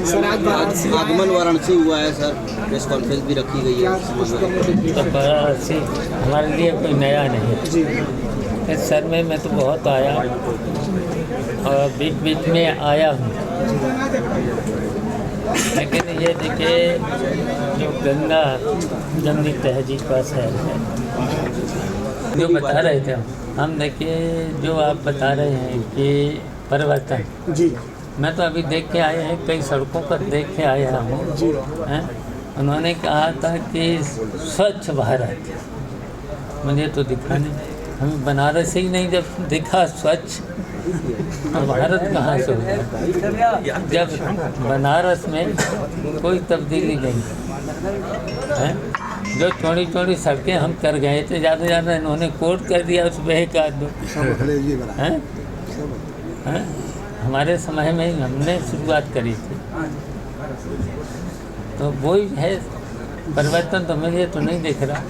Sir आज आगमन वाराणसी हुआ है सर, प्रेस कॉन्फ्रेंस भी रखी गई है। तो वाराणसी हमारे लिए कोई नया नहीं है। इस शहर में मैं तो बहुत आया और बीच बीच में आया हूँ, लेकिन ये देखिए जो गंगा जमनी तहजीब का शहर है, जो बता रहे थे हम, देखिए जो आप बता रहे हैं कि परिवर्तन जी, मैं तो अभी देख के आए हैं, कई सड़कों पर देख के आया हूँ। उन्होंने कहा था कि स्वच्छ भारत, मुझे तो दिखा नहीं, हमें बनारस ही नहीं जब दिखा स्वच्छ, तो भारत कहाँ से होगा जब बनारस में कोई तब्दीली नहीं है। जो चौड़ी चौड़ी सड़कें हम कर गए थे, ज़्यादा ज़्यादा इन्होंने कोट कर दिया उस पर एक आध दो हैं। हमारे समय में हमने शुरुआत करी थी, तो वही है परिवर्तन, तो मुझे तो नहीं दिख रहा।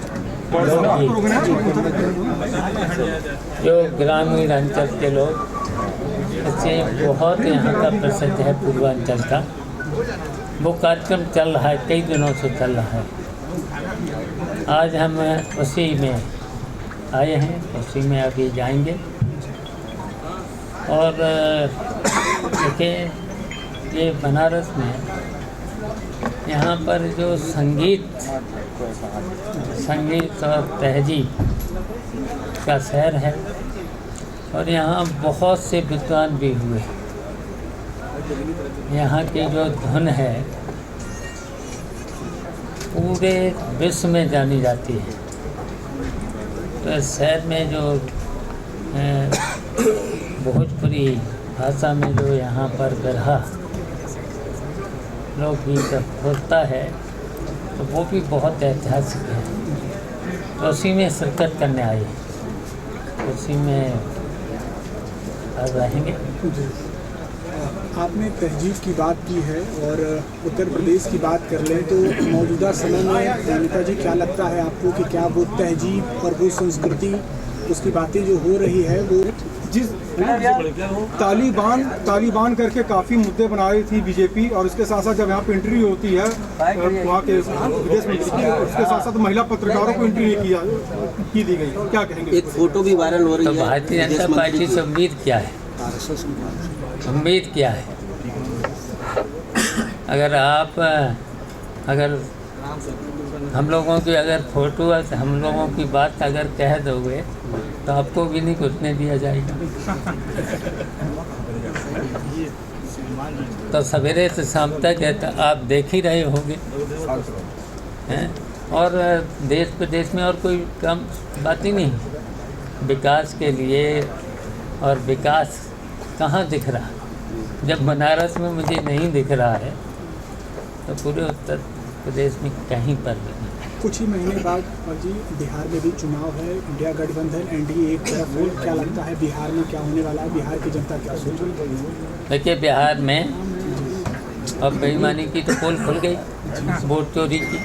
जो ग्रामीण अंचल के लोग, इससे बहुत यहाँ का प्रसिद्ध है पूर्वांचल का, वो कार्यक्रम चल रहा है, कई दिनों से चल रहा है। आज हम उसी में आए हैं, उसी में अभी जाएंगे। और देखिए ये बनारस में यहाँ पर जो संगीत और तहजीब का शहर है, और यहाँ बहुत से विद्वान भी हुए। यहाँ की जो धुन है पूरे विश्व में जानी जाती है। तो इस शहर में जो भोजपुरी भाषा में जो यहाँ पर बिरहा लोकगीत होता है, तो वो भी बहुत ऐतिहासिक है। तो उसी में शिरकत करने आए, उसी में रहेंगे। आपने तहजीब की बात की है और उत्तर प्रदेश की बात कर लें तो मौजूदा समय में नेताजी क्या लगता है आपको कि क्या वो तहजीब और वो संस्कृति, उसकी बातें जो हो रही है, वो जिस तालिबान करके काफ़ी मुद्दे बना रही थी बीजेपी, और उसके साथ साथ जब यहाँ पे इंटरव्यू होती है वहाँ के विदेश मंत्री की, उसके साथ साथ महिला पत्रकारों को इंटरव्यू की दी गई, क्या कहेंगे? एक फोटो भी वायरल हो रही है। तो भारतीय जनता पार्टी से उम्मीद क्या है? उम्मीद क्या है? अगर हम लोगों की अगर फोटो, हम लोगों की बात अगर कह दोगे तो आपको भी नहीं घुसने दिया जाएगा। तो सवेरे से शाम तक है, तो आप देख ही रहे होंगे हैं। और देश प्रदेश में और कोई कम बात ही नहीं, विकास के लिए। और विकास कहाँ दिख रहा? जब बनारस में मुझे नहीं दिख रहा है, तो पूरे उत्तर प्रदेश में कहीं पर भी नहीं। कुछ ही महीने बाद और जी बिहार में भी चुनाव है, इंडिया गठबंधन एनडीए एक तरफ हो, क्या लगता है बिहार में क्या होने वाला है? बिहार की जनता क्या सोच रही है? देखिए बिहार में अब बेईमानी की तो पोल खुल गई, वोट चोरी की,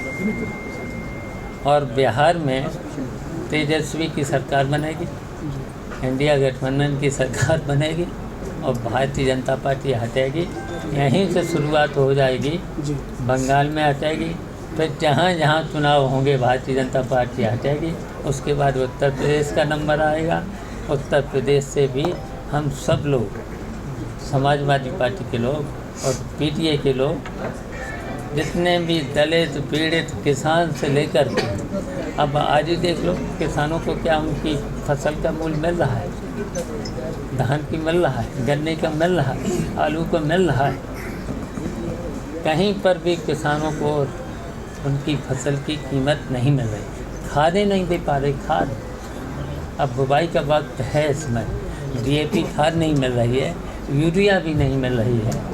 और बिहार में तेजस्वी की सरकार बनेगी, इंडिया गठबंधन की सरकार बनेगी, और भारतीय जनता पार्टी हटेगी। यहीं से शुरुआत हो जाएगी, बंगाल में हटेगी, फिर जहाँ जहाँ चुनाव होंगे भारतीय जनता पार्टी हटेगी। उसके बाद उत्तर प्रदेश का नंबर आएगा। उत्तर प्रदेश से भी हम सब लोग, समाजवादी पार्टी के लोग और पीटीआई के लोग, जितने भी दलित पीड़ित किसान से लेकर के, अब आज ही देख लो किसानों को क्या उनकी फसल का मूल्य मिल रहा है, धान की मिल रहा है, गन्ने का मिल रहा है, आलू का मिल रहा है। कहीं पर भी किसानों को उनकी फसल की कीमत नहीं मिल रही, खादें नहीं दे पा रहे। खाद अब बुवाई का वक्त है, इसमें डीएपी खाद नहीं मिल रही है, यूरिया भी नहीं मिल रही है।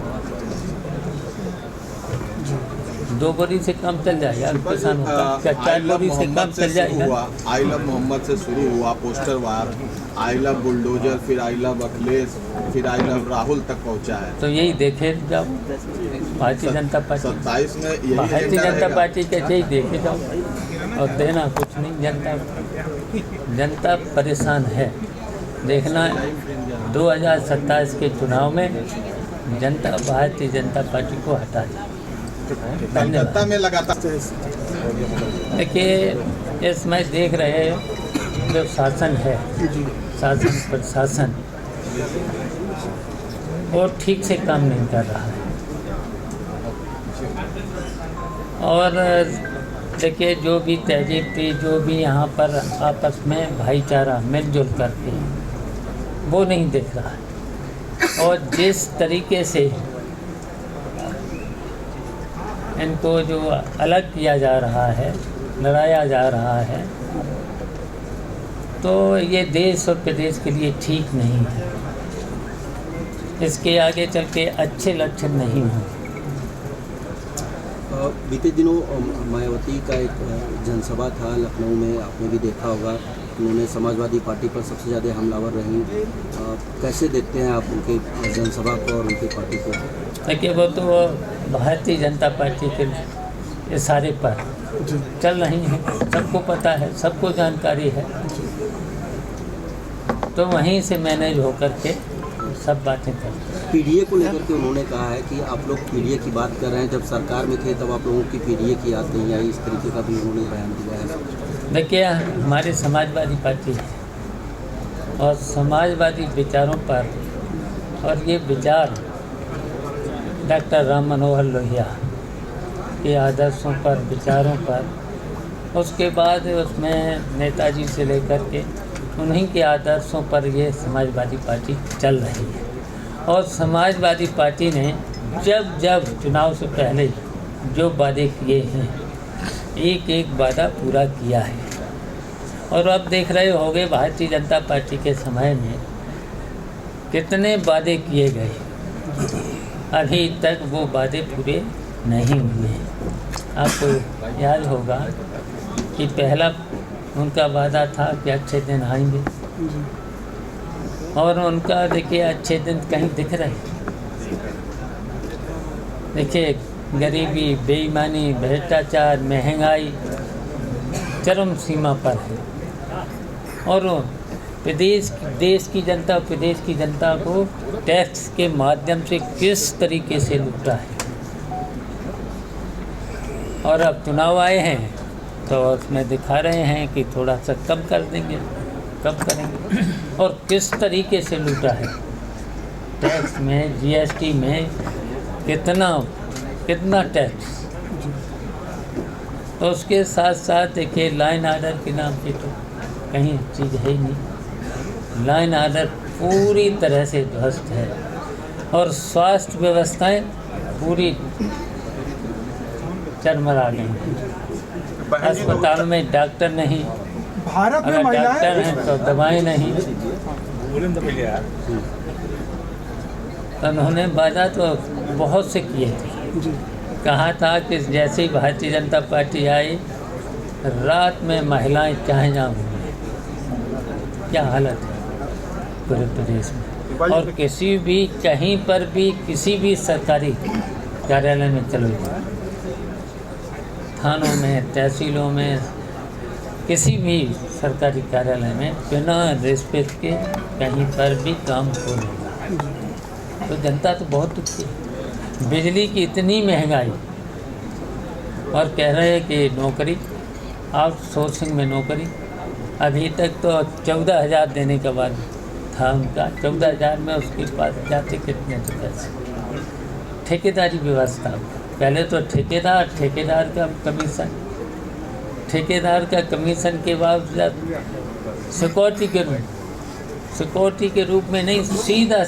2 बोरी से कम चल जाएगा किसानों का, क्या 4 बोरी से कम चल जाएगा? आई लव मोहम्मद से शुरू हुआ poster war, I love bulldozer, फिर आई लव अखिलेश, फिर आई लव राहुल तक पहुंचा है। तो यही देखे जाओ भारतीय जनता पार्टी 27 में भारतीय जनता पार्टी के यही देखे जाओ, और देना कुछ नहीं। जनता परेशान है। देखना 2027 के चुनाव में जनता भारतीय जनता पार्टी को हटा दी। कलकत्ता में लगातार देखिए इस समय देख रहे हैं जो शासन है, शासन प्रशासन वो ठीक से काम नहीं कर रहा है। और देखिए जो भी तहजीब थी, जो भी यहाँ पर आपस में भाईचारा मिलजुल करके वो नहीं दिख रहा है। और जिस तरीके से इनको जो अलग किया जा रहा है, लड़ाया जा रहा है, तो ये देश और प्रदेश के लिए ठीक नहीं है। इसके आगे चल के अच्छे लक्षण नहीं हों। बीते दिनों मायावती का एक जनसभा था लखनऊ में, आपने भी देखा होगा। उन्होंने समाजवादी पार्टी पर सबसे ज़्यादा हमलावर रही। कैसे देखते हैं आप उनके जनसभा को और उनकी पार्टी को? देखिए वो तो भारतीय जनता पार्टी के इशारे पर चल रही हैं, सबको पता है, सबको जानकारी है, तो वहीं से मैनेज होकर के सब बातें करते हैं। पीडीए को लेकर के उन्होंने कहा है कि आप लोग पीडीए की बात कर रहे हैं, जब सरकार में थे तब आप लोगों की पीडीए की याद नहीं आई, इस तरीके का भी उन्होंने बयान दिया है। देखिए हमारी समाजवादी पार्टी है और समाजवादी विचारों पर, और ये विचार डॉक्टर राम मनोहर लोहिया के आदर्शों पर, विचारों पर, उसके बाद उसमें नेताजी से लेकर के उन्हीं के आदर्शों पर ये समाजवादी पार्टी चल रही है। और समाजवादी पार्टी ने जब जब चुनाव से पहले जो वादे किए हैं, एक एक वादा पूरा किया है। और अब देख रहे होंगे भारतीय जनता पार्टी के समय में कितने वादे किए गए, अभी तक वो वादे पूरे नहीं हुए हैं। आपको याद होगा कि पहला उनका वादा था कि अच्छे दिन आएंगे, और उनका देखिए अच्छे दिन कहीं दिख रहे। देखिए गरीबी, बेईमानी, भ्रष्टाचार, महंगाई चरम सीमा पर है। और देश की जनता, प्रदेश की जनता को टैक्स के माध्यम से किस तरीके से लूटा है। और अब चुनाव आए हैं तो उसमें दिखा रहे हैं कि थोड़ा सा कम कर देंगे, कम करेंगे। और किस तरीके से लूटा है, टैक्स में, जीएसटी में कितना टैक्स। तो उसके साथ साथ देखिए लाइन आर्डर के नाम पे तो कहीं चीज़ है ही नहीं। लाइन आर्डर पूरी तरह से ध्वस्त है और स्वास्थ्य व्यवस्थाएं पूरी चरमरा गई। अस्पताल में डॉक्टर नहीं, भारत में अगर महिलाएं डॉक्टर हैं तो दवाएं नहीं। तो उन्होंने वादा तो बहुत से किए थे। कहा था कि जैसे ही भारतीय जनता पार्टी आई, रात में महिलाएं चाहे जहाँ घूमें। क्या हालत है पूरे प्रदेश में। और किसी भी, कहीं पर भी, किसी भी सरकारी कार्यालय में चलो, थानों में, तहसीलों में, किसी भी सरकारी कार्यालय में बिना रिश्वत के कहीं पर भी काम हो नहीं। तो जनता तो बहुत दुखी है। बिजली की इतनी महंगाई, और कह रहे हैं कि नौकरी, आउटसोर्सिंग में नौकरी। अभी तक तो 14,000 देने का बाद था उनका, 14,000 में उसके पास जाते कितने थे पैसे। ठेकेदारी व्यवस्था, पहले तो ठेकेदार का कमीशन, ठेकेदार का कमीशन के बाद सिक्योरिटी के रूप में नहीं, सीधा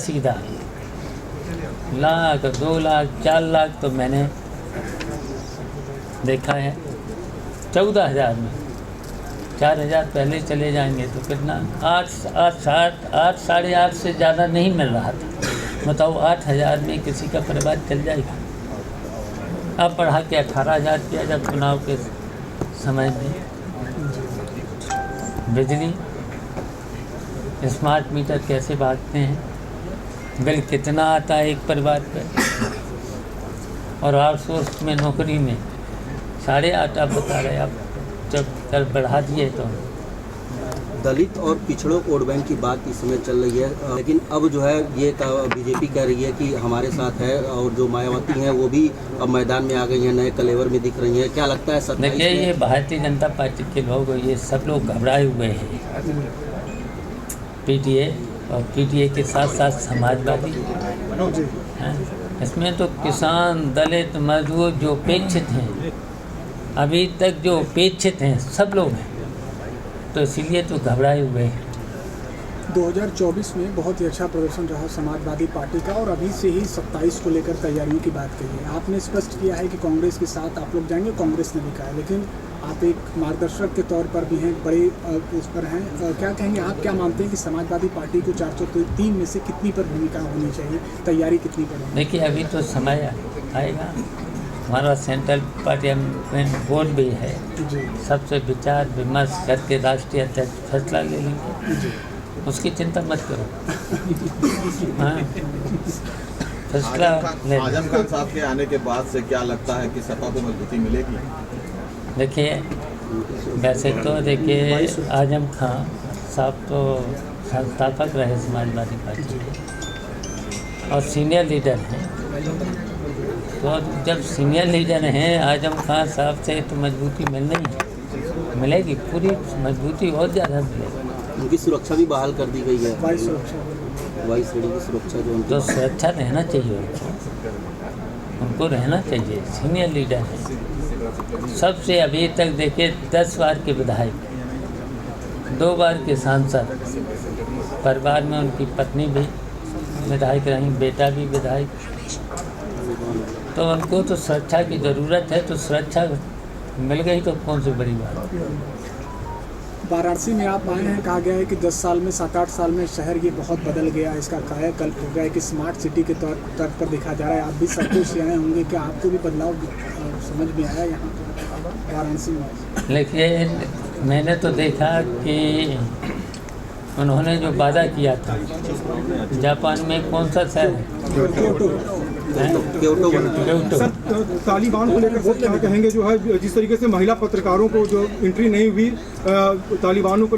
लाख, 2 लाख, 4 लाख तो मैंने देखा है। 14,000 में 4,000 पहले चले जाएंगे तो कितना, 8, साढ़े 8 से ज़्यादा नहीं मिल रहा था। बताओ 8,000 में किसी का परिवार चल जाएगा। अब बढ़ा के 18,000 किया जब चुनाव के समय में। बिजली, स्मार्ट मीटर कैसे भागते हैं, बिल कितना आता है एक परिवार पर। और आउटसोर्स में नौकरी में 8.5 आप बता रहे, आप जब कल बढ़ा दिए तो दलित और पिछड़ों वोट बैंक की बात इस समय चल रही है, लेकिन अब जो है ये बीजेपी कह रही है कि हमारे साथ है, और जो मायावती हैं वो भी अब मैदान में आ गई हैं, नए कलेवर में दिख रही हैं। क्या लगता है 27 देखिए, ये भारतीय जनता पार्टी के लोग, ये सब लोग घबराए हुए हैं। पीटीए और पीटीए के साथ साथ समाजवादी हैं। इसमें तो किसान, दलित, मजदूर जो अपेक्षित हैं, अभी तक जो अपेक्षित हैं, सब लोग हैं, तो इसीलिए तो घबराए हुए हैं। 2024 में बहुत ही अच्छा प्रदर्शन रहा समाजवादी पार्टी का, और अभी से ही 27 को लेकर तैयारियों की बात कही है। आपने स्पष्ट किया है कि कांग्रेस के साथ आप लोग जाएंगे, कांग्रेस ने भी कहा है, लेकिन आप एक मार्गदर्शक के तौर पर भी हैं, बड़े उस पर हैं। क्या कहेंगे, आप क्या मानते हैं कि समाजवादी पार्टी को 403 में से कितनी पर भूमिका होनी चाहिए, तैयारी कितनी पर होनी? देखिए, अभी तो समय आएगा। हमारा सेंट्रल पार्लियामेंट बोर्ड भी है, सबसे विचार विमर्श करके राष्ट्रीय अध्यक्ष फैसला ले लेंगे, उसकी चिंता मत करो। हाँ, फैसला ले। आजम खान साहब के आने के बाद से क्या लगता है कि सपा को मजबूती मिलेगी? देखिए, वैसे तो देखिए, आजम खान साहब तो संस्थापक रहे समाजवादी पार्टी के और सीनियर लीडर हैं। तो जब सीनियर लीडर हैं आजम खान साहब से, तो मजबूती मिलेगी, पूरी मजबूती बहुत ज़्यादा मिलेगी। उनकी सुरक्षा भी बहाल कर दी गई है, वायु श्रेणी की सुरक्षा जो तो सुरक्षा रहना चाहिए, उनको रहना चाहिए। सीनियर लीडर हैं सबसे। अभी तक देखिए, 10 बार के विधायक, 2 बार के सांसद, परिवार में उनकी पत्नी भी विधायक रही, बेटा भी विधायक, तो उनको तो सुरक्षा की ज़रूरत है, तो सुरक्षा मिल गई तो कौन सी बड़ी बात। वाराणसी में आप आए हैं, कहा गया है कि 10 साल में, 7-8 साल में शहर ये बहुत बदल गया, इसका कायाकल्प हो गया, कि स्मार्ट सिटी के तौर पर देखा जा रहा है। आप भी सब कुछ आए होंगे, क्या आपको भी बदलाव समझ में आया यहाँ वाराणसी में? देखिए, मैंने तो देखा कि उन्होंने जो वादा किया था, जापान में कौन सा शहर है, क्योटो। सर, तालिबान को लेकर सर क्या कहेंगे, जो है जिस तरीके से महिला पत्रकारों को जो एंट्री नहीं हुई, तालिबानों को